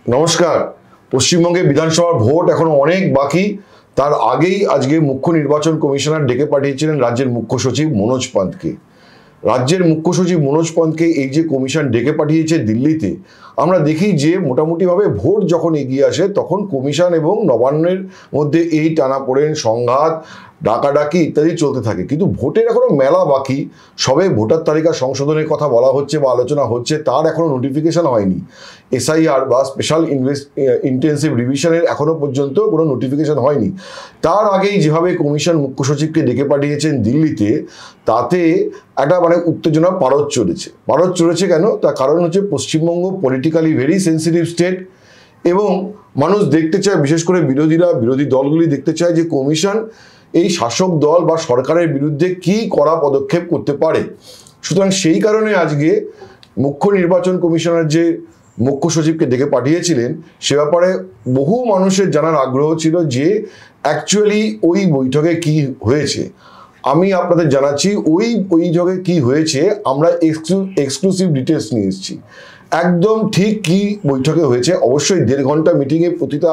নমস্কার। পশ্চিমবঙ্গে বিধানসভার ভোট এখনো অনেক বাকি। তার আগেই আজকে মুখ্য নির্বাচন কমিশনার ডেকে পাঠিয়েছিলেন রাজ্যের মুখ্য সচিব মনোজ পান্তকে। রাজ্যের মুখ্য সচিব মনোজ পান্তকে এই যে কমিশন ডেকে পাঠিয়েছে দিল্লিতে, আমরা দেখি যে মোটামুটিভাবে ভোট যখন এগিয়ে আসে তখন কমিশন এবং নবান্নের মধ্যে এই টানাপোড়েন, সংঘাত, ডাকাডাকি ইত্যাদি চলতে থাকে। কিন্তু ভোটের এখনো মেলা বাকি। সবে ভোটার তালিকা সংশোধনের কথা বলা হচ্ছে বা আলোচনা হচ্ছে, তার এখনো নোটিফিকেশন হয়নি। এসআইআর বা স্পেশাল ইন্টেন্সিভ রিভিশনের এখনো পর্যন্ত কোনো নোটিফিকেশন হয়নি। তার আগেই যেভাবে কমিশন মুখ্য সচিবকে ডেকে পাঠিয়েছেন দিল্লিতে, তাতে একটা উত্তেজনা পারদ চলেছে। কেন? তার কারণ হচ্ছে Paschimbanga politically very sensitive state, এবং মানুষ দেখতে চায়, বিশেষ করে বিরোধী দলগুলি দেখতে চায় যে কমিশন এই শাসক দল বা সরকারের বিরুদ্ধে কি কড়া পদক্ষেপ করতে পারে। সুতরাং সেই কারণে আজকে মুখ্য নির্বাচন কমিশনার যে মুখ্য সচিবকে ডেকে পাঠিয়েছিলেন, সে ব্যাপারে বহু মানুষের জানার আগ্রহ ছিল যে অ্যাকচুয়ালি ওই বৈঠকে কি হয়েছে। আমি আপনাদের জানাচ্ছি ওই বৈঠকে কি হয়েছে। আমরা এক্সক্লুসিভ ডিটেলস নিয়ে এসেছি। একদম ঠিক কি বৈঠকে হয়েছে। অবশ্যই 1.5 ঘন্টা মিটিংয়ে প্রতিটা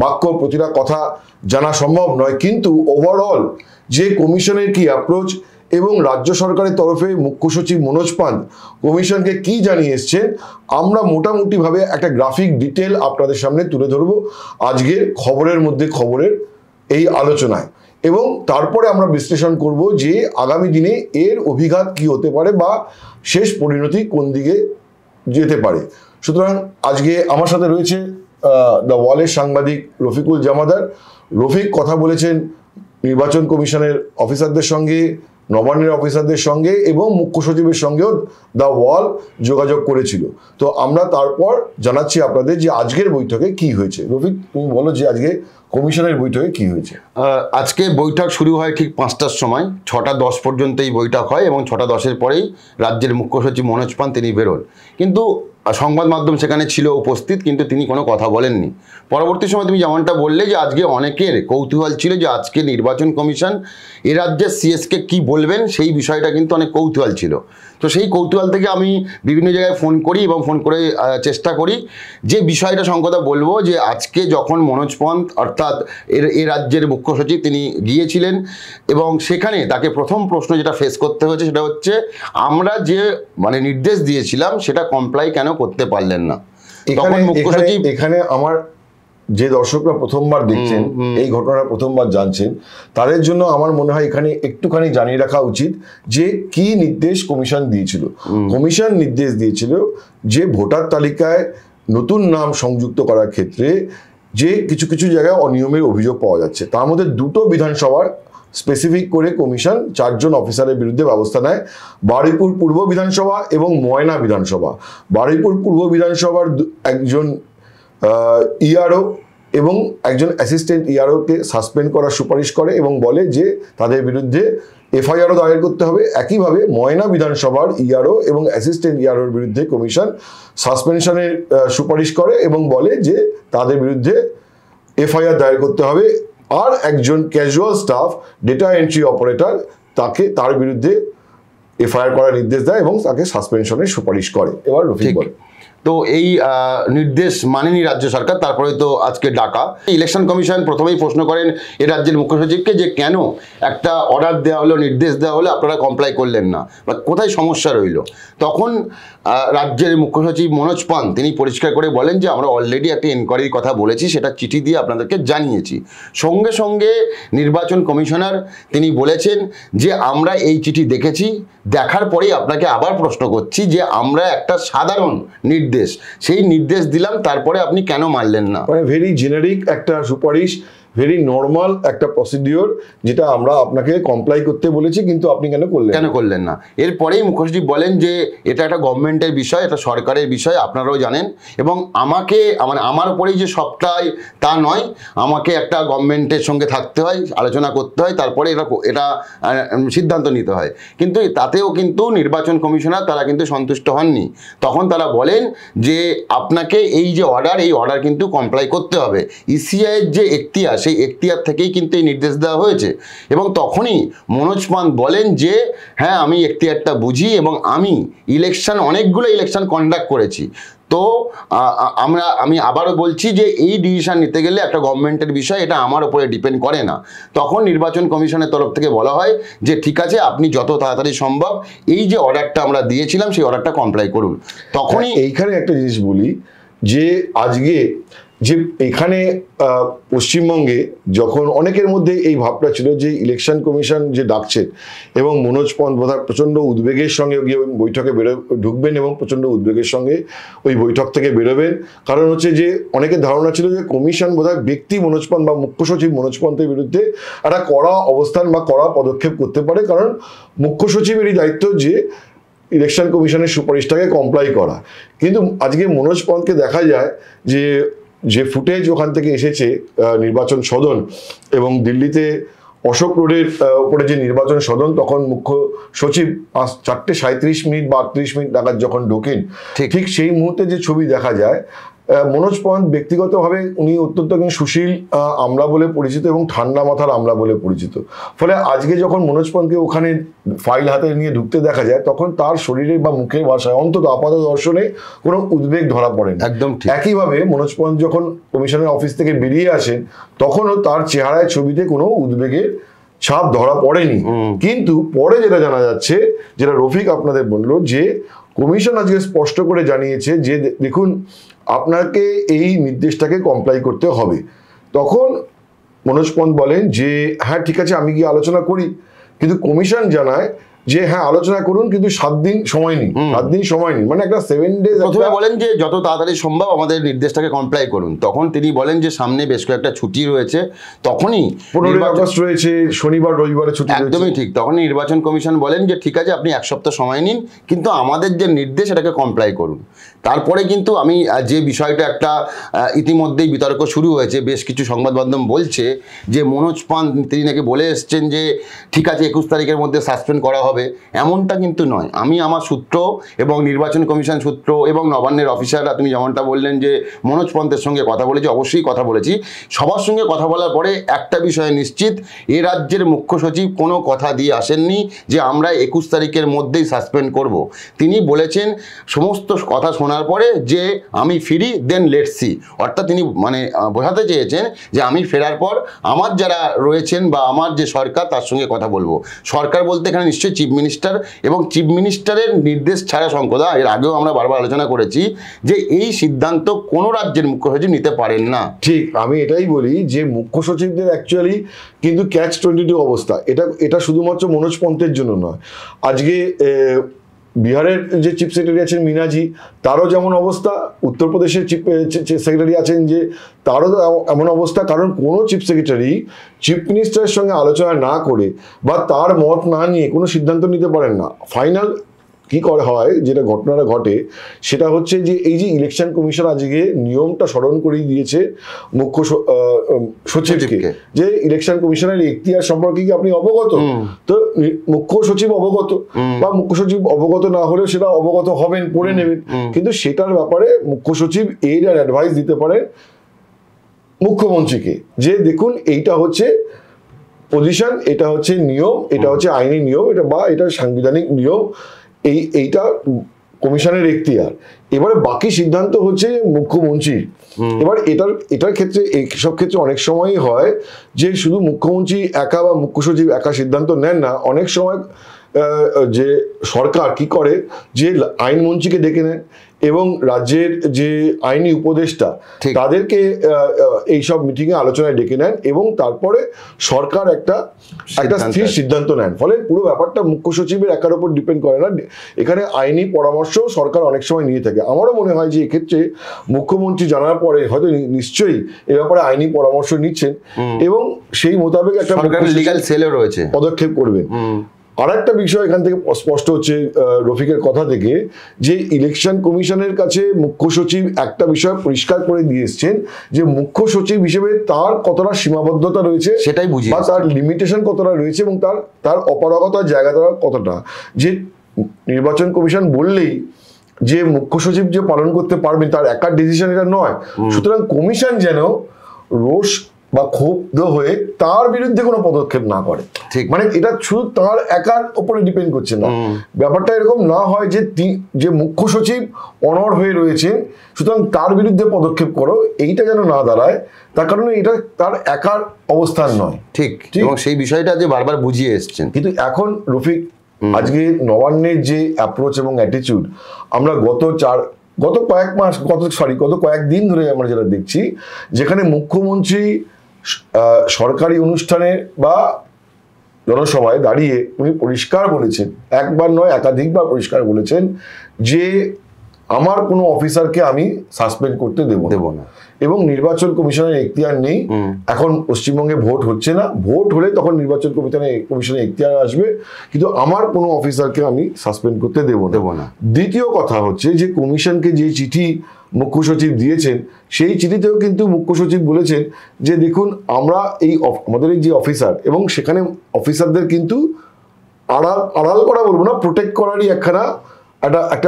বাক্য, প্রতিটা কথা জানা সম্ভব নয়, কিন্তু ওভারঅল যে কমিশনের কি অ্যাপ্রোচ এবং রাজ্য সরকারের তরফে মুখ্য সচিব মনোজ পান্ত কমিশনকে কি জানিয়ে এসছেন, আমরা মোটামুটিভাবে একটা গ্রাফিক ডিটেল আপনাদের সামনে তুলে ধরবো আজকের খবরের মধ্যে খবরের এই আলোচনায়। এবং তারপরে আমরা বিশ্লেষণ করব যে আগামী দিনে এর অভিঘাত কি হতে পারে বা শেষ পরিণতি কোন দিকে যেতে পারে। সুতরাং আজকে আমার সাথে রয়েছে দ্য ওয়ালের সাংবাদিক রফিকুল জামাদার। রফিক কথা বলেছেন নির্বাচন কমিশনের অফিসারদের সঙ্গে, নবান্নের অফিসারদের সঙ্গে এবং মুখ্য সচিবের সঙ্গেও দ্য ওয়াল যোগাযোগ করেছিল। তো আমরা তারপর জানাচ্ছি আপনাদের যে আজকের বৈঠকে কি হয়েছে। রফিক, তুমি বলো যে আজকে কমিশনের বৈঠকে কি হয়েছে। আজকে বৈঠক শুরু হয় ঠিক 5টার সময়, 6টা 10 পর্যন্ত এই বৈঠক হয় এবং 6টা 10-এর পরেই রাজ্যের মুখ্য সচিব মনোজ পান্ত তিনি বেরোন। কিন্তু সংবাদ মাধ্যম সেখানে ছিল উপস্থিত, কিন্তু তিনি কোনো কথা বলেননি। পরবর্তী সময় তুমি যেমনটা বললে যে আজকে অনেকের কৌতূহল ছিল যে আজকে নির্বাচন কমিশন এ রাজ্যের সিএসকে কি বলবেন, সেই বিষয়টা কিন্তু অনেক কৌতূহল ছিল। তো সেই কৌতূহল থেকে আমি বিভিন্ন জায়গায় ফোন করি এবং ফোন করে চেষ্টা করি যে বিষয়টা সংকতা বলবো যে আজকে যখন মনোজ পান্ত অর্থাৎ এ রাজ্যের মুখ্য সচিব তিনি গিয়েছিলেন এবং সেখানে তাকে প্রথম প্রশ্ন যেটা ফেস করতে হয়েছে সেটা হচ্ছে আমরা যে নির্দেশ দিয়েছিলাম সেটা কমপ্লাই কেন করতে পারলেন না। তখন মুখ্য সচিব, এখানে আমার যে দর্শকরা প্রথমবার দেখছেন, এই ঘটনাটা প্রথমবার জানছেন, তাদের জন্য আমার মনে হয় এখানে একটুখানি জানিয়ে রাখা উচিত যে কি নির্দেশ কমিশন দিয়েছিল। কমিশন নির্দেশ দিয়েছিল যে ভোটার তালিকায় নতুন নাম সংযুক্ত করার ক্ষেত্রে যে কিছু কিছু জায়গায় অনিয়মের অভিযোগ পাওয়া যাচ্ছে, তার মধ্যে 2টো বিধানসভার স্পেসিফিক করে কমিশন 4 জন অফিসারের বিরুদ্ধে ব্যবস্থা নেয়। বারুইপুর পূর্ব বিধানসভা এবং ময়না বিধানসভা। বারুইপুর পূর্ব বিধানসভার একজন ইআরও এবং একজন অ্যাসিস্ট্যান্ট ইআরওকে সাসপেন্ড করার সুপারিশ করে এবং বলে যে তাদের বিরুদ্ধে এফআইআরও দায়ের করতে হবে। একইভাবে ময়না বিধানসভার ইআরও এবং অ্যাসিস্ট্যান্ট ইআরওর বিরুদ্ধে কমিশন সাসপেনশনের সুপারিশ করে এবং বলে যে তাদের বিরুদ্ধে এফআইআর দায়ের করতে হবে। আর একজন casual staff data entry operator, তার বিরুদ্ধে এফআইআর করার নির্দেশ দেয় এবং তাকে সাসপেনশনের সুপারিশ করে। এবার রফিক বলে। তো এই নির্দেশ মানেনি রাজ্য সরকার। তারপরে তো আজকে ডাকা ইলেকশন কমিশন প্রথমেই প্রশ্ন করেন এ রাজ্যের মুখ্য সচিবকে যে কেন একটা অর্ডার দেওয়া হলো, নির্দেশ দেওয়া হলো, আপনারা কমপ্লাই করলেন না বা কোথায় সমস্যা রইল। তখন রাজ্যের মুখ্য সচিব মনোজ পান্ত তিনি পরিষ্কার করে বলেন যে আমরা অলরেডি একটা এনকোয়ারির কথা বলেছি, সেটা চিঠি দিয়ে আপনাদেরকে জানিয়েছি। সঙ্গে সঙ্গে নির্বাচন কমিশনার তিনি বলেছেন যে আমরা এই চিঠি দেখেছি, দেখার পরেই আপনাকে আবার প্রশ্ন করছি যে আমরা একটা সাধারণ নির্দেশ, সেই নির্দেশ দিলাম, তারপরে আপনি কেন মানলেন না। ভেরি জেনারিক একটা সুপারিশ, ভেরি নর্মাল একটা প্রসিডিওর, যেটা আমরা আপনাকে কমপ্লাই করতে বলেছি কিন্তু আপনি কেন করলেন না। এরপরেই মুখ্য সচিব বলেন যে এটা একটা গভর্নমেন্টের বিষয়, এটা সরকারের বিষয়, আপনারাও জানেন, এবং আমাকে আমার উপরেই যে সবটাই তা নয়, আমাকে একটা গভর্নমেন্টের সঙ্গে থাকতে হয়, আলোচনা করতে হয়, তারপরে এটা সিদ্ধান্ত নিতে হয়। কিন্তু তাতেও কিন্তু নির্বাচন কমিশনার তারা কিন্তু সন্তুষ্ট হননি। তখন তারা বলেন যে আপনাকে এই যে অর্ডার, এই অর্ডার কিন্তু কমপ্লাই করতে হবে। ইসিআইয়ের যে এখতিয়ার, সেই এখতিয়ার থেকেই কিন্তু এই নির্দেশ দেওয়া হয়েছে। এবং তখনই মনোজ পান্ত বলেন যে হ্যাঁ, আমি এখতিয়ারটা বুঝি এবং আমি অনেকগুলো ইলেকশন কন্ডাক্ট করেছি। তো আমি আবারও বলছি যে এই ডিসিশন নিতে গেলে একটা গভর্নমেন্টের বিষয়, এটা আমার উপরে ডিপেন্ড করে না। তখন নির্বাচন কমিশনের তরফ থেকে বলা হয় যে ঠিক আছে, আপনি যত তাড়াতাড়ি সম্ভব এই যে অর্ডারটা আমরা দিয়েছিলাম সেই অর্ডারটা কমপ্লাই করুন। তখনই এইখানে একটা জিনিস বলি যে আজকে যে এখানে পশ্চিমবঙ্গে যখন অনেকের মধ্যে এই ভাবটা ছিল যে ইলেকশন কমিশন যে ডাকছেন এবং মনোজ পন্থ বোধহয় প্রচণ্ড উদ্বেগের সঙ্গে গিয়ে বৈঠকে ঢুকবেন এবং প্রচণ্ড উদ্বেগের সঙ্গে ওই বৈঠক থেকে বেরোবেন। কারণ হচ্ছে যে অনেকের ধারণা ছিল যে কমিশন বোধহয় ব্যক্তি মনোজ পন্থ বা মুখ্য সচিব মনোজ পন্থের বিরুদ্ধে একটা কড়া অবস্থান বা কড়া পদক্ষেপ করতে পারে, কারণ মুখ্য সচিবেরই দায়িত্ব যে ইলেকশন কমিশনের সুপারিশটাকে কমপ্লাই করা। কিন্তু আজকে মনোজ পন্থকে দেখা যায় যে ফুটেজ ওখান থেকে এসেছে নির্বাচন সদন এবং দিল্লিতে অশোক রোডের উপরে যে নির্বাচন সদন, তখন মুখ্য সচিব 4:37 বা 38 নাগাদ যখন ঢোকেন, ঠিক সেই মুহূর্তে যে ছবি দেখা যায়, মনোজ পন্থ ব্যক্তিগতভাবে উনি অত্যন্ত একজন সুশীল আমলা বলে পরিচিত এবং ঠান্ডা মাথার আমলা বলে পরিচিত। ফলে আজকে যখন মনোজ পন্থকে ওখানে ফাইল হাতে নিয়ে ঢুকতে দেখা যায়, তখন তার শরীরে বা মুখের ভাষায় অন্তত আপাত দর্শনে কোনো উদ্বেগ ধরা পড়ে না। একদম একইভাবে মনোজ পন্থ যখন কমিশনের অফিস থেকে বেরিয়ে আসেন, তখনও তার চেহারায় ছবিতে কোনো উদ্বেগের ছাপ ধরা পড়েনি। কিন্তু পরে যেটা জানা যাচ্ছে, যেটা রফিক আপনাদের বললো, যে কমিশন আজকে স্পষ্ট করে জানিয়েছে যে দেখুন, আপনাকে এই নির্দেশটাকে কমপ্লাই করতে হবে। তখন মনোজ পন্থ বলেন যে হ্যাঁ ঠিক আছে, আমি গিয়ে আলোচনা করি। কিন্তু কমিশন জানায় যে হ্যাঁ আলোচনা করুন, কিন্তু 7 দিন সময় নিন। 7 দিন সময় নিন মানে একটা 7 ডেজ। প্রথমে বলেন যে যত তাড়াতাড়ি সম্ভব আমাদের নির্দেশটাকে কমপ্লাই করুন। তখন তিনি বলেন যে সামনে বেশ কয়েকটা ছুটি রয়েছে, তখনই 15 আগস্ট রয়েছে, শনিবার রবিবারে ছুটি। একদমই ঠিক। তখন নির্বাচন কমিশন বলেন যে ঠিক আছে, আপনি 1 সপ্তাহ সময় নিন, কিন্তু আমাদের যে নির্দেশ এটাকে কমপ্লাই করুন। তারপরে কিন্তু আমি যে বিষয়টা একটা ইতিমধ্যেই বিতর্ক শুরু হয়েছে, বেশ কিছু সংবাদ মাধ্যম বলছে যে মনোজ পন্থ তিনি নাকি বলে এসছেন যে ঠিক আছে 21 তারিখের মধ্যে সাসপেন্ড করা হবে। এমনটা কিন্তু নয়। আমি আমার সূত্র এবং নির্বাচন কমিশন সূত্র এবং নবান্নের অফিসাররা, তুমি যেমনটা বললেন যে মনোজ পন্থের সঙ্গে কথা বলেছি, অবশ্যই কথা বলেছি। সবার সঙ্গে কথা বলার পরে একটা বিষয় নিশ্চিত, এ রাজ্যের মুখ্য সচিব কোনো কথা দিয়ে আসেননি যে আমরা 21 তারিখের মধ্যেই সাসপেন্ড করব। তিনি বলেছেন সমস্ত কথা শোনার পরে যে আমি ফিরি, দেন লেটস সি। অর্থাৎ তিনি মানে বোঝাতে চেয়েছেন যে আমি ফেরার পর আমার যারা রয়েছেন বা আমার যে সরকার, তার সঙ্গে কথা বলবো। সরকার বলতে এখানে নিশ্চয়ই চিফ মিনিস্টার এবং চিফ মিনিস্টারের নির্দেশ ছাড়া শঙ্কদা, এর আগেও আমরা বারবার আলোচনা করেছি যে এই সিদ্ধান্ত কোনো রাজ্যের মুখ্য সচিব নিতে পারেন না। ঠিক, আমি এটাই বলি যে মুখ্য সচিবদের অ্যাকচুয়ালি কিন্তু ক্যাচ 22 অবস্থা। এটা শুধুমাত্র মনোজ পন্থের জন্য নয়। আজকে বিহারের যে চিফ সেক্রেটারি আছেন মিনাজি, তারও যেমন অবস্থা, উত্তরপ্রদেশের চিফ সেক্রেটারি আছেন যে তারও এমন অবস্থা। কারণ কোনো চিফ সেক্রেটারি চিফ মিনিস্টারের সঙ্গে আলোচনা না করে বা তার মত না নিয়ে কোনো সিদ্ধান্ত নিতে পারেন না। ফাইনাল কি করে হয়, যেটা ঘটনাটা ঘটে সেটা হচ্ছে যে এই যে ইলেকশন কমিশন আজকে নিয়মটা স্মরণ করিয়ে দিয়েছে মুখ্য সচিবকে যে ইলেকশন কমিশনের এখতিয়ার সম্পর্কে কি আপনি অবগত? তো মুখ্য সচিব অবগত, বা মুখ্য সচিব অবগত না হলেও সেটা অবগত হবেন, পড়ে নেবেন। কিন্তু সেটার ব্যাপারে মুখ্য সচিব এর আর অ্যাডভাইস দিতে পারেন মুখ্যমন্ত্রীকে যে দেখুন এইটা হচ্ছে পজিশন, এটা হচ্ছে নিয়ম, এটা হচ্ছে আইনি নিয়ম, এটা সাংবিধানিক নিয়ম, এইটা কমিশনের এখতিয়ার। এবারে বাকি সিদ্ধান্ত হচ্ছে মুখ্যমন্ত্রীর। এবার এটার ক্ষেত্রে এইসব ক্ষেত্রে অনেক সময়ই হয় যে শুধু মুখ্যমন্ত্রী একা বা মুখ্য সচিব একা সিদ্ধান্ত নেন না। অনেক সময় যে সরকার কি করে যে আইনমন্ত্রীকে ডেকে নেন এবং রাজ্যের যে আইনি উপদেষ্টা তাদেরকে এইসব মিটিংয়ে আলোচনায় ডেকে নেন এবং তারপরে সরকার একটা স্থির সিদ্ধান্ত নেন। ফলে পুরো ব্যাপারটা মুখ্য সচিবের একার উপর ডিপেন্ড করে না, এখানে আইনি পরামর্শ সরকার অনেক সময় নিয়ে থাকে। আমারও মনে হয় যে এক্ষেত্রে মুখ্যমন্ত্রী জানার পরে হয়তো নিশ্চয়ই এ ব্যাপারে আইনি পরামর্শ নিচ্ছেন এবং সেই মোতাবেক একটা লিগ্যাল সেলও রয়েছে, পদক্ষেপ করবেন। আর একটা বিষয় এখান থেকে স্পষ্ট হচ্ছে রফিকের কথা থেকে যে ইলেকশন কমিশনের কাছে মুখ্য সচিব একটা বিষয় পরিষ্কার করে দিয়ে এসছেন যে মুখ্য সচিব হিসেবে তার কতটা সীমাবদ্ধতা রয়েছে সেটাই বুঝি, বা তার লিমিটেশন কতটা রয়েছে এবং তার অপারগতার জায়গাটা কতটা। যে নির্বাচন কমিশন বললেই যে মুখ্য সচিব যে পালন করতে পারবেন তার একার ডিসিশন এটা নয়। সুতরাং কমিশন যেন রোষ বা ক্ষুব্ধ হয়ে তার বিরুদ্ধে কোনো পদক্ষেপ না করে। ঠিক। মানে এটা শুধু তার একার উপরে ডিপেন্ড করছে না, ব্যাপারটা এরকম না হয় যে যে মুখ্য সচিব অনড় হয়ে রয়েছেন সুতরাং তার বিরুদ্ধে পদক্ষেপ করো, এইটা যেন না দাঁড়ায়। তার কারণে এটা তার একার অবস্থান নয়। ঠিক, এবং সেই বিষয়টা যে বারবার বুঝিয়ে এসছেন। কিন্তু এখন রফিক, আজকে নবান্নের যে অ্যাপ্রোচ এবং অ্যাটিটিউড আমরা গত কয়েকদিন ধরে আমরা যেটা দেখছি, যেখানে মুখ্যমন্ত্রী সরকারি অনুষ্ঠানে বা জনসভায় দাঁড়িয়ে উনি পরিষ্কার বলেছেন, একবার নয় একাধিকবার পরিষ্কার বলেছেন যে আমার কোনো অফিসারকে আমি সাসপেন্ড করতে দেব না, এবং নির্বাচন কমিশনের এখতিয়ার নেই। এখন পশ্চিমবঙ্গে ভোট হচ্ছে না, ভোট হলে তখন নির্বাচন কমিশনের এখতিয়ার আসবে, কিন্তু আমার কোনো অফিসারকে আমি সাসপেন্ড করতে দেব না। দ্বিতীয় কথা হচ্ছে যে কমিশনকে যে চিঠি মুখ্য সচিব দিয়েছেন, সেই চিঠিতেও কিন্তু মুখ্য সচিব বলেছেন যে দেখুন আমরা আমাদের এই যে অফিসার, এবং সেখানে অফিসারদের কিন্তু আড়াল করা বলবো না, প্রোটেক্ট করারই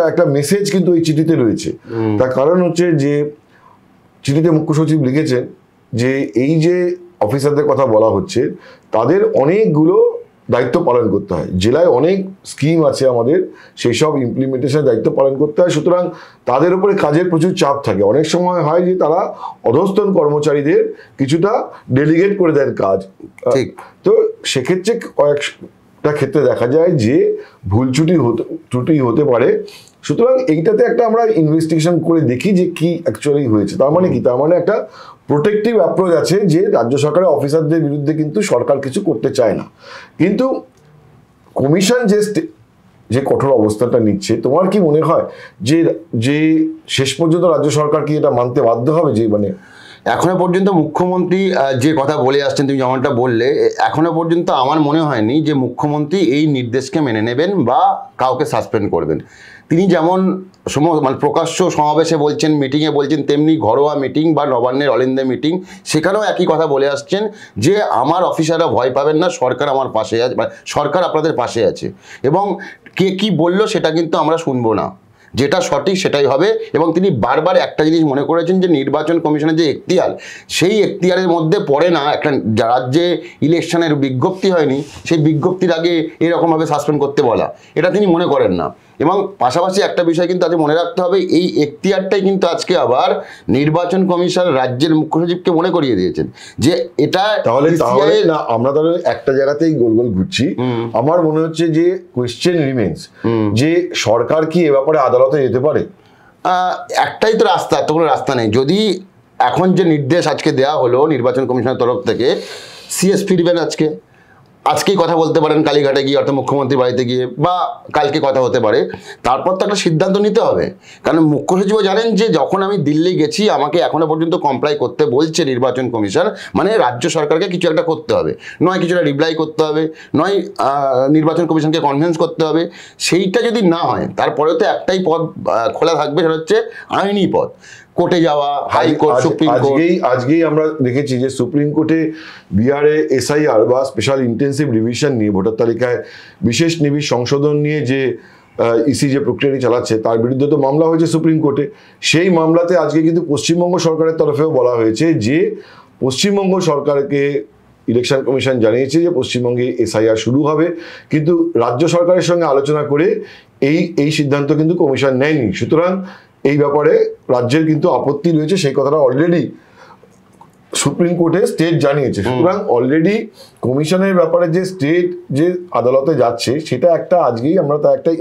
একটা মেসেজ কিন্তু এই চিঠিতে রয়েছে। তার কারণ হচ্ছে যে চিঠিতে মুখ্য সচিব লিখেছেন যে এই যে অফিসারদের কথা বলা হচ্ছে তাদের অনেকগুলো দায়িত্ব পালন করতে হয়, জেলায় অনেক স্কিম আছে আমাদের, সেই সব ইমপ্লিমেন্টেশনের দায়িত্ব পালন করতে হয়, সুতরাং তাদের উপরে কাজের প্রচুর চাপ থাকে। অনেক সময় হয় যে তারা অধস্তন কর্মচারীদের কিছুটা ডেলিগেট করে দেন কাজ। ঠিক। তো সেক্ষেত্রে কয়েকটা ক্ষেত্রে দেখা যায় যে ভুল ত্রুটি হতে পারে, সুতরাং এইটাতে একটা আমরা ইনভেস্টিগেশন করে দেখি যে কি অ্যাকচুয়ালি হয়েছে। তার মানে কি, তার মানে একটা প্রোটেক্টিভ অ্যাপ্রোচ আছে যে রাজ্য সরকারের অফিসারদের বিরুদ্ধে কিন্তু সরকার কিছু করতে চায় না। কিন্তু কমিশন যে কঠোর অবস্থাটা নিচ্ছে, তোমার কি মনে হয় যে শেষ পর্যন্ত রাজ্য সরকার কি এটা মানতে বাধ্য হবে? যে মানে এখনো পর্যন্ত মুখ্যমন্ত্রী যে কথা বলে আসছেন, তুমি যেমনটা বললে, এখনো পর্যন্ত আমার মনে হয়নি যে মুখ্যমন্ত্রী এই নির্দেশকে মেনে নেবেন বা কাউকে সাসপেন্ড করবেন। তিনি যেমন মানে প্রকাশ্য সমাবেশে বলছেন, মিটিংয়ে বলছেন, তেমনি ঘরোয়া মিটিং বা নবান্নের অল ইন্ডিয়া মিটিং, সেখানেও একই কথা বলে আসছেন যে আমার অফিসাররা ভয় পাবেন না, সরকার আমার পাশে আছে, সরকার আপনাদের পাশে আছে। এবং কে কি বললো সেটা কিন্তু আমরা শুনবো না, যেটা সঠিক সেটাই হবে। এবং তিনি বারবার একটা জিনিস মনে করেছেন যে নির্বাচন কমিশনের যে এখতিয়ার, সেই এখতিয়ারের মধ্যে পড়ে না একটা রাজ্যে ইলেকশনের বিজ্ঞপ্তি হয়নি সেই বিজ্ঞপ্তির আগে এরকমভাবে সাসপেন্ড করতে বলা, এটা তিনি মনে করেন না। এবং পাশাপাশি একটা বিষয় কিন্তু আজকে মনে রাখতে হবে, এই এখতিয়ারটাই কিন্তু আজকে আবার নির্বাচন কমিশন রাজ্যের মুখ্য সচিবকে মনে করিয়ে দিয়েছেন যে এটা তাহলে না, আমরা তাহলে একটা জায়গাতেই গোল গোল ঘুরছি। আমার মনে হচ্ছে যে কোয়েশ্চেন রিমেন্স যে সরকার কি এ ব্যাপারে আদালতে যেতে পারে? একটাই তো রাস্তা, তো কোনো রাস্তা নেই। যদি এখন যে নির্দেশ আজকে দেওয়া হলো নির্বাচন কমিশনের তরফ থেকে, সিএস ফিরবেন আজকেই কথা বলতে পারেন কালীঘাটে গিয়ে, অর্থাৎ মুখ্যমন্ত্রী বাড়িতে গিয়ে, বা কালকে কথা হতে পারে। তারপর তো একটা সিদ্ধান্ত নিতে হবে, কারণ মুখ্য সচিবও জানেন যে যখন আমি দিল্লি গেছি আমাকে এখনো পর্যন্ত কমপ্লাই করতে বলছে নির্বাচন কমিশন, মানে রাজ্য সরকারকে কিছু একটা করতে হবে, নয় কিছুটা রিপ্লাই করতে হবে, নয় নির্বাচন কমিশনকে কনভিন্স করতে হবে। সেইটা যদি না হয় তারপরে তো একটাই পথ খোলা থাকবে, সেটা হচ্ছে আইনি পথ, কোর্টে যাওয়া, হাইকোর্ট, সুপ্রিম কোর্ট। আজকেই আমরা দেখেছি যে সুপ্রিম কোর্টে বিহারে এসআইআর বা স্পেশাল ইন্টেন্সিভ রিভিশন নিয়ে, ভোটার তালিকায় বিশেষ নিবিড় সংশোধন নিয়ে যে ইসি যে প্রক্রিয়াটি চালাচ্ছে তার বিরুদ্ধে তো মামলা হয়েছে সুপ্রিম কোর্টে। সেই মামলাতে আজকে কিন্তু পশ্চিমবঙ্গ সরকারের তরফেও বলা হয়েছে যে পশ্চিমবঙ্গ সরকারকে ইলেকশন কমিশন জানিয়েছে যে পশ্চিমবঙ্গে এসআইআর শুরু হবে, কিন্তু রাজ্য সরকারের সঙ্গে আলোচনা করে এই সিদ্ধান্ত কিন্তু কমিশন নেয়নি। সুতরাং এই ব্যাপারে রাজ্যের কিন্তু আপত্তি রয়েছে, সেই কথাটা অলরেডি সুপ্রিম কোর্টে স্টেট জানিয়েছে। সুতরাং অলরেডি কমিশনের ব্যাপারে যে স্টেট যে আদালতে যাচ্ছে সেটা আজকেই আমরা তার একটা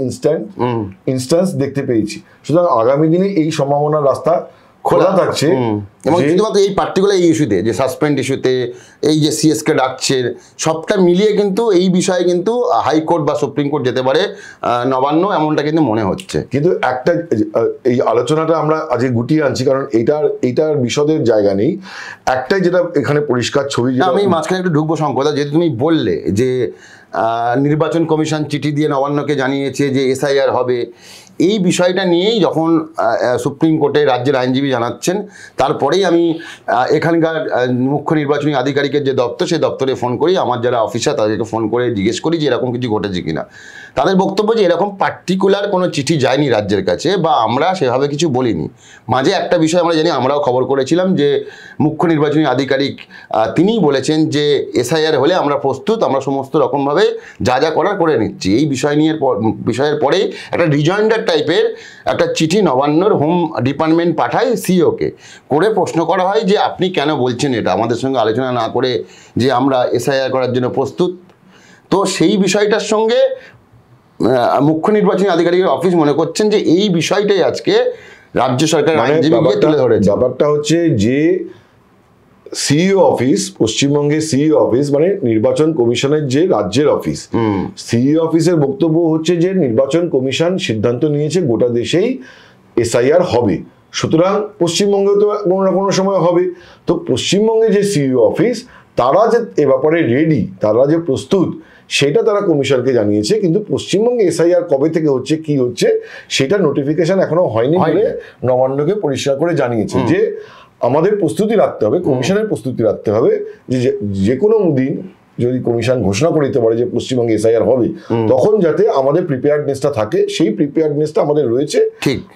ইনস্ট্যান্স দেখতে পেয়েছি। সুতরাং আগামী দিনে এই সম্ভাবনার রাস্তা খোলা থাকছে। এবং শুধুমাত্র এই পার্টিকুলার এই ইস্যুতে, যে সাসপেন্ড ইস্যুতে, এই যে সিএসকে ডাকছে, সবটা মিলিয়ে কিন্তু এই বিষয়ে কিন্তু হাইকোর্ট বা সুপ্রিম কোর্ট যেতে পারে নবান্ন, এমনটা কিন্তু মনে হচ্ছে। কিন্তু এই আলোচনাটা আমরা আজকে গুটিয়ে আনছি কারণ এইটার বিশদের জায়গা নেই। একটাই যেটা এখানে পরিষ্কার ছবি, আমি মাঝখানে একটু ঢুকবো শঙ্করদা, যেহেতু তুমি বললে যে নির্বাচন কমিশন চিঠি দিয়ে নবান্নকে জানিয়েছে যে এসআইআর হবে, এই বিষয়টা নিয়েই যখন সুপ্রিম কোর্টে রাজ্যের আইনজীবী জানাচ্ছেন, তারপরেই আমি এখানকার মুখ্য নির্বাচনী আধিকারিকের যে দপ্তর, সেই দপ্তরে ফোন করি, আমার যারা অফিসার তাদেরকে ফোন করে জিজ্ঞেস করি যে এরকম কিছু ঘটেছে কিনা। তাদের বক্তব্য যে এরকম পার্টিকুলার কোনো চিঠি যায়নি রাজ্যের কাছে, বা আমরা সেভাবে কিছু বলিনি। মাঝে একটা বিষয় আমরা জানি, আমরাও খবর করেছিলাম যে মুখ্য নির্বাচনী আধিকারিক তিনিই বলেছেন যে এসআইআর হলে আমরা প্রস্তুত, আমরা সমস্ত রকমভাবে যা যা করার করে নিচ্ছি। এই বিষয়ের পরেই একটা রিজয়েন্ডার টাইপের একটা চিঠি নবান্নর হোম ডিপার্টমেন্ট পাঠায় সিইওকে, করে প্রশ্ন করা হয় যে আপনি কেন বলছেন এটা আমাদের সঙ্গে আলোচনা না করে যে আমরা এসআইআর করার জন্য প্রস্তুত। তো সেই বিষয়টার সঙ্গে মুখ্য নির্বাচনী আধিকারিকের অফিস মনে করছেন যে এই বিষয়টাই আজকে রাজ্য সরকারের আইনজীবীকে তুলে ধরেছে। ব্যাপারটা হচ্ছে যে সিইও অফিস, পশ্চিমবঙ্গের সিইও অফিস মানে নির্বাচন কমিশনের যে রাজ্যের অফিস, সিইও অফিসের বক্তব্য হচ্ছে যে নির্বাচন কমিশন সিদ্ধান্ত নিয়েছে গোটা দেশেই এসআইআর হবে, সুতরাং পশ্চিমবঙ্গে তো কোনো না কোনো সময় হবে। তো পশ্চিমবঙ্গে যে সিইও অফিস তারা যে এ ব্যাপারে রেডি, তারা যে প্রস্তুত, সেটা তারা কমিশনকে জানিয়েছে। কিন্তু পশ্চিমবঙ্গে এসআইআর কবে থেকে হচ্ছে, কি হচ্ছে, সেটা নোটিফিকেশন এখনো হয়নি বলে নবান্নকে পরিষ্কার করে জানিয়েছে যে আমাদের প্রস্তুতি রাখতে হবে, কমিশনের প্রস্তুতি রাখতে হবে যে কোনো দিন যদি কমিশন ঘোষণা করে দিতে পারে যে পশ্চিমবঙ্গে এসআইআর হবে, তখন যাতে আমাদের প্রিপেয়ার্ডনেসটা থাকে। সেই প্রিপেয়ার্ডনেসটা আমাদের রয়েছে,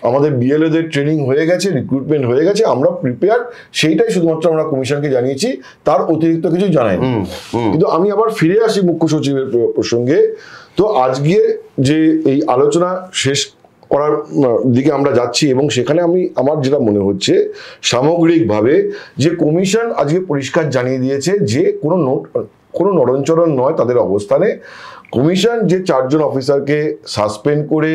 আমাদের বিএলওদের ট্রেনিং হয়ে গেছে, রিক্রুটমেন্ট হয়ে গেছে, আমরা প্রিপেয়ার্ড, সেইটাই শুধুমাত্র আমরা কমিশনকে জানিয়েছি, তার অতিরিক্ত কিছু জানাইনি। কিন্তু আমি আবার ফিরে আসি মুখ্য সচিবের প্রসঙ্গে। তো আজকে যে এই আলোচনা শেষ করার দিকে আমরা যাচ্ছি, এবং সেখানে আমার যেটা মনে হচ্ছে সামগ্রিকভাবে যে কমিশন আজকে পরিষ্কার জানিয়ে দিয়েছে যে কোনো নড়নচড়ন নয় তাদের অবস্থানে। কমিশন যে 4 জন অফিসারকে সাসপেন্ড করে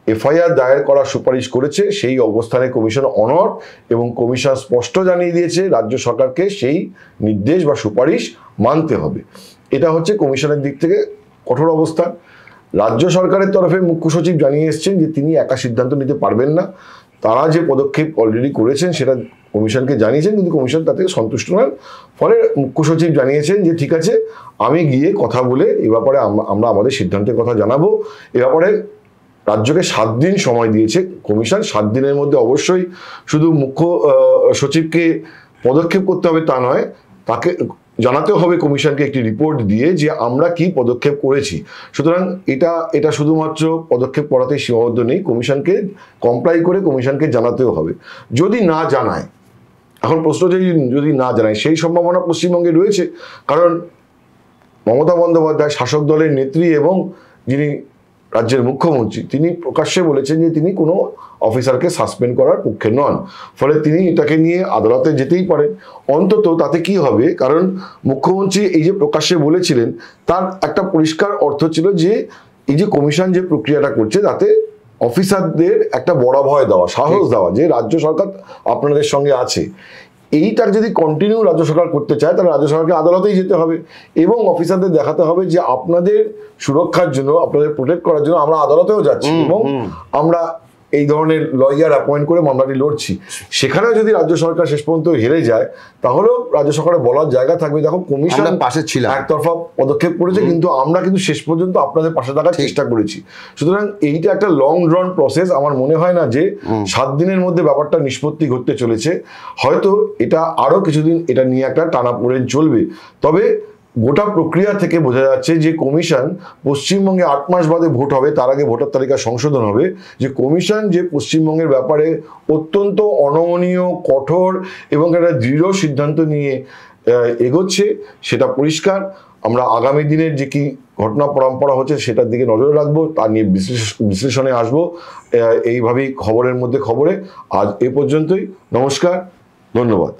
এফআইআর দায়ের করার সুপারিশ করেছে, সেই অবস্থানে কমিশন অনড়, এবং কমিশন স্পষ্ট জানিয়ে দিয়েছে রাজ্য সরকারকে সেই নির্দেশ বা সুপারিশ মানতে হবে। এটা হচ্ছে কমিশনের দিক থেকে কঠোর অবস্থান। রাজ্য সরকারের তরফে মুখ্য সচিব জানিয়ে এসেছেন যে তিনি একা সিদ্ধান্ত নিতে পারবেন না, তারা যে পদক্ষেপ অলরেডি করেছেন সেটা কমিশনকে জানিয়েছেন, কিন্তু কমিশন তাতে সন্তুষ্ট নন। ফলে মুখ্য সচিব জানিয়েছেন যে ঠিক আছে, আমি গিয়ে কথা বলে এ ব্যাপারে আমরা আমাদের সিদ্ধান্তের কথা জানাবো। এ ব্যাপারে রাজ্যকে 7 দিন সময় দিয়েছে কমিশন। 7 দিনের মধ্যে অবশ্যই শুধু মুখ্য সচিবকে পদক্ষেপ করতে হবে তা নয়, তাকে জানাতে হবে কমিশনকে একটি রিপোর্ট দিয়ে যে আমরা কি পদক্ষেপ করেছি। সুতরাং এটা শুধুমাত্র পদক্ষেপ করাতেই সীমাবদ্ধ নেই, কমিশনকে কমপ্লাই করে কমিশনকে জানাতেও হবে। যদি না জানায়, এখন প্রশ্ন যদি না জানায়, সেই সম্ভাবনা পশ্চিমবঙ্গে রয়েছে, কারণ মমতা বন্দ্যোপাধ্যায় শাসক দলের নেত্রী এবং যিনি রাজ্যের মুখ্যমন্ত্রী, তিনি প্রকাশ্যে বলেছেন যে তিনি কোনো অফিসারকে সাসপেন্ড করার পক্ষে নন। ফলে তিনি এটাকে নিয়ে আদালতে যেতেই পারেন। অন্তত তাতে কি হবে, কারণ মুখ্যমন্ত্রী এই যে প্রকাশ্যে বলেছিলেন তার একটা পরিষ্কার অর্থ ছিল যে এই যে কমিশন যে প্রক্রিয়াটা করছে তাতে অফিসারদের একটা বড় ভয় দেওয়া, সাহস দেওয়া যে রাজ্য সরকার আপনাদের সঙ্গে আছে। এইটার যদি কন্টিনিউ রাজ্য সরকার করতে চায় তাহলে রাজ্য সরকারকে আদালতেই যেতে হবে, এবং অফিসারদের দেখাতে হবে যে আপনাদের সুরক্ষার জন্য, আপনাদের প্রোটেক্ট করার জন্য আমরা আদালতেও যাচ্ছি এবং আমরা এই ধরনের লয়ার অ্যাপয়েন্ট করে মামলাটি লড়ছি। সেখানেও যদি রাজ্য সরকার শেষ পর্যন্ত হেরে যায়, তাহলেও রাজ্য সরকারের বলার জায়গা থাকবে দেখো কমিশন পাশে ছিল, একতরফা পদক্ষেপ করেছে, কিন্তু আমরা কিন্তু শেষ পর্যন্ত আপনাদের পাশে থাকার চেষ্টা করেছি। সুতরাং এইটা একটা লং ড্রন প্রসেস। আমার মনে হয় না যে 7 দিনের মধ্যে ব্যাপারটা নিষ্পত্তি ঘটতে চলেছে। হয়তো এটা আরো কিছুদিন এটা নিয়ে একটা টানাপোড়েন চলবে। তবে গোটা প্রক্রিয়া থেকে বোঝা যাচ্ছে যে কমিশন পশ্চিমবঙ্গে 8 মাস বাদে ভোট হবে, তার আগে ভোটার তালিকা সংশোধন হবে, যে কমিশন যে পশ্চিমবঙ্গের ব্যাপারে অত্যন্ত অনমনীয়, কঠোর এবং একটা দৃঢ় সিদ্ধান্ত নিয়ে এগোচ্ছে সেটা পরিষ্কার। আমরা আগামী দিনের যে কি ঘটনা পরম্পরা হচ্ছে সেটার দিকে নজর রাখবো, তা নিয়ে বিশ্লেষণে আসবো এইভাবেই খবরের মধ্যে খবরে। আজ এ পর্যন্তই, নমস্কার, ধন্যবাদ।